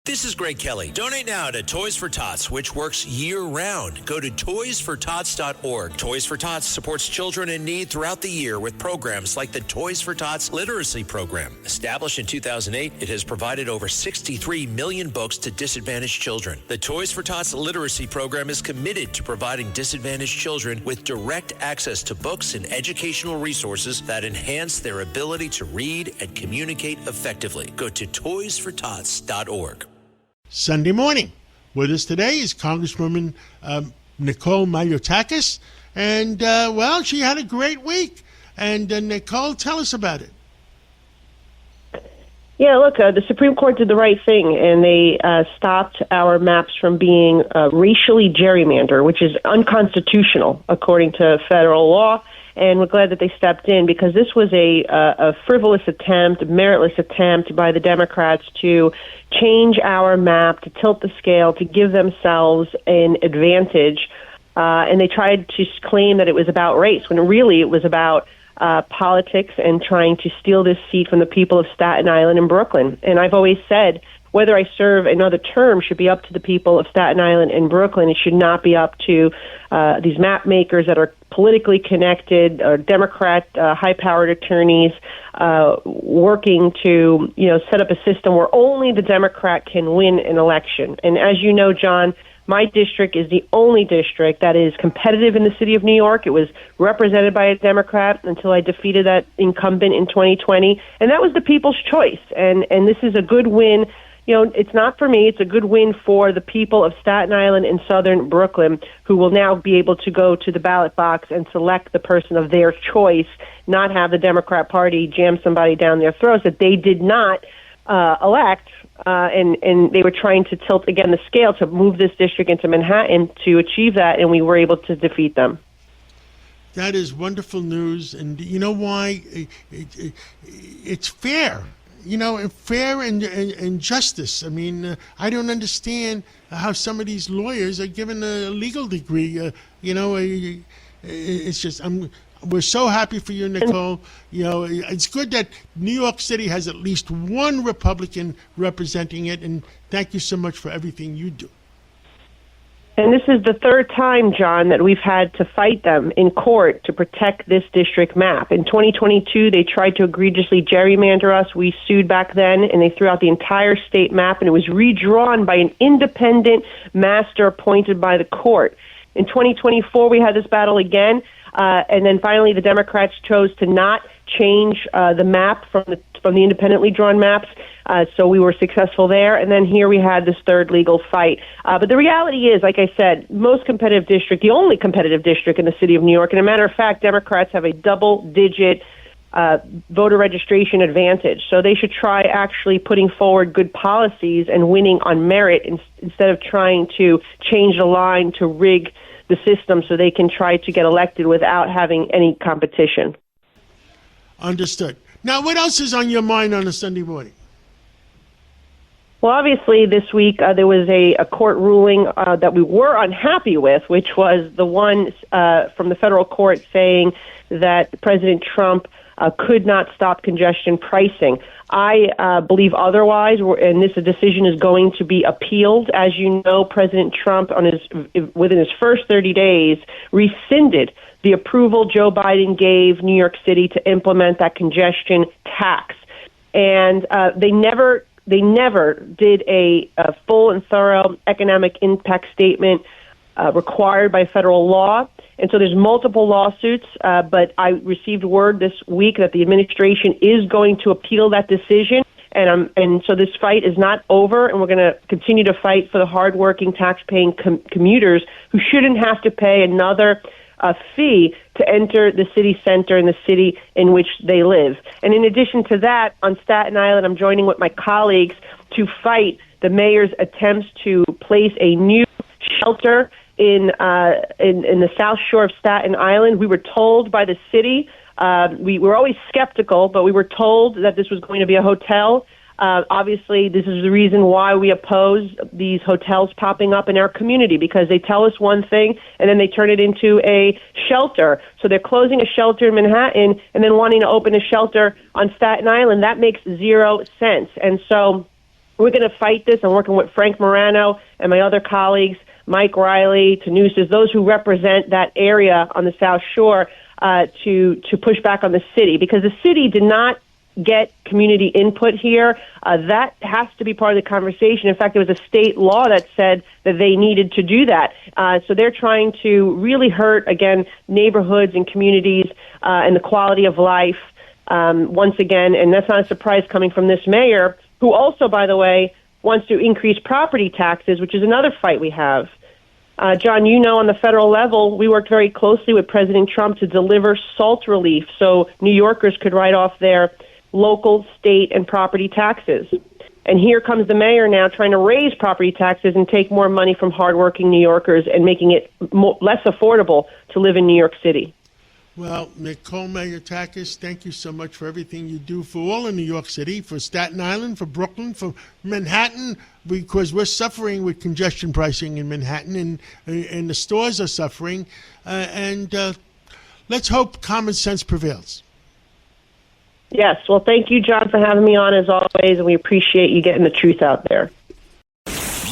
This is Greg Kelly. Donate now to Toys for Tots, which works year-round. Go to toysfortots.org. Toys for Tots supports children in need throughout the year with programs like the Toys for Tots Literacy Program. Established in 2008, it has provided over 63 million books to disadvantaged children. The Toys for Tots Literacy Program is committed to providing disadvantaged children with direct access to books and educational resources that enhance their ability to read and communicate effectively. Go to toysfortots.org. Sunday morning. With us today is Congresswoman Nicole Malliotakis. And, she had a great week. And, Nicole, tell us about it. Yeah, look, the Supreme Court did the right thing, and they stopped our maps from being racially gerrymandered, which is unconstitutional according to federal law. And we're glad that they stepped in because this was a frivolous attempt, a meritless attempt by the Democrats to change our map, to tilt the scale, to give themselves an advantage. And they tried to claim that it was about race, when really it was about politics and trying to steal this seat from the people of Staten Island and Brooklyn. And I've always said, whether I serve another term should be up to the people of Staten Island and Brooklyn. It should not be up to these map makers that are politically connected or Democrat high-powered attorneys working to, set up a system where only the Democrat can win an election. And as you know, John, my district is the only district that is competitive in the city of New York. It was represented by a Democrat until I defeated that incumbent in 2020. And that was the people's choice. And this is a good win. It's not for me. It's a good win for the people of Staten Island and southern Brooklyn, who will now be able to go to the ballot box and select the person of their choice, not have the Democrat Party jam somebody down their throats that they did not elect. And they were trying to tilt, again, the scale to move this district into Manhattan to achieve that, and we were able to defeat them. That is wonderful news. And you know why? It's fair. Fair and justice. I mean, I don't understand how some of these lawyers are given a legal degree. It's just, we're so happy for you, Nicole. It's good that New York City has at least one Republican representing it, and thank you so much for everything you do. And this is the third time, John, that we've had to fight them in court to protect this district map. In 2022, they tried to egregiously gerrymander us. We sued back then, and they threw out the entire state map, and it was redrawn by an independent master appointed by the court. In 2024, we had this battle again, and then finally the Democrats chose to not change the map from the independently drawn maps. So we were successful there. And then here we had this third legal fight. But the reality is, like I said, most competitive district, the only competitive district in the city of New York. And a matter of fact, Democrats have a double-digit voter registration advantage. So they should try actually putting forward good policies and winning on merit instead of trying to change the line to rig the system so they can try to get elected without having any competition. Understood. Now, what else is on your mind on a Sunday morning? Well, obviously, this week there was a court ruling that we were unhappy with, which was the one from the federal court saying that President Trump could not stop congestion pricing. I believe otherwise, and this decision is going to be appealed. As you know, President Trump, within his first 30 days, rescinded the approval Joe Biden gave New York City to implement that congestion tax. And they never did a full and thorough economic impact statement required by federal law. And so there's multiple lawsuits, but I received word this week that the administration is going to appeal that decision. And so this fight is not over, and we're going to continue to fight for the hardworking, tax-paying commuters who shouldn't have to pay another fee to enter the city center in the city in which they live. And in addition to that, on Staten Island, I'm joining with my colleagues to fight the mayor's attempts to place a new shelter in the South Shore of Staten Island. We were told by the city, we were always skeptical, but we were told that this was going to be a hotel. Obviously, this is the reason why we oppose these hotels popping up in our community, because they tell us one thing and then they turn it into a shelter. So they're closing a shelter in Manhattan and then wanting to open a shelter on Staten Island. That makes zero sense. And so we're going to fight this. I'm working with Frank Morano and my other colleagues, Mike Riley, Tanusis, those who represent that area on the South Shore, to push back on the city, because the city did not get community input here. That has to be part of the conversation. In fact, there was a state law that said that they needed to do that. So they're trying to really hurt, again, neighborhoods and communities and the quality of life once again. And that's not a surprise coming from this mayor, who also, by the way, wants to increase property taxes, which is another fight we have. John, you know, on the federal level, we worked very closely with President Trump to deliver SALT relief so New Yorkers could write off their local, state, and property taxes. And here comes the mayor now trying to raise property taxes and take more money from hardworking New Yorkers and making it less affordable to live in New York City. Well, Nicole Malliotakis, thank you so much for everything you do for all of New York City, for Staten Island, for Brooklyn, for Manhattan, because we're suffering with congestion pricing in Manhattan, and the stores are suffering. Let's hope common sense prevails. Yes. Well, thank you, John, for having me on as always, and we appreciate you getting the truth out there.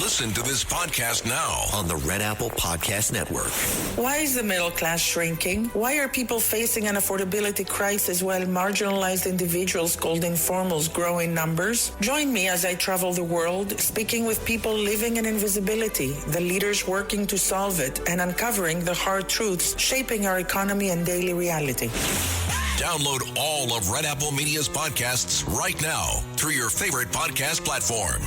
Listen to this podcast now on the Red Apple Podcast Network. Why is the middle class shrinking? Why are people facing an affordability crisis while marginalized individuals called informals grow in numbers? Join me as I travel the world, speaking with people living in invisibility, the leaders working to solve it, and uncovering the hard truths shaping our economy and daily reality. Download all of Red Apple Media's podcasts right now through your favorite podcast platform.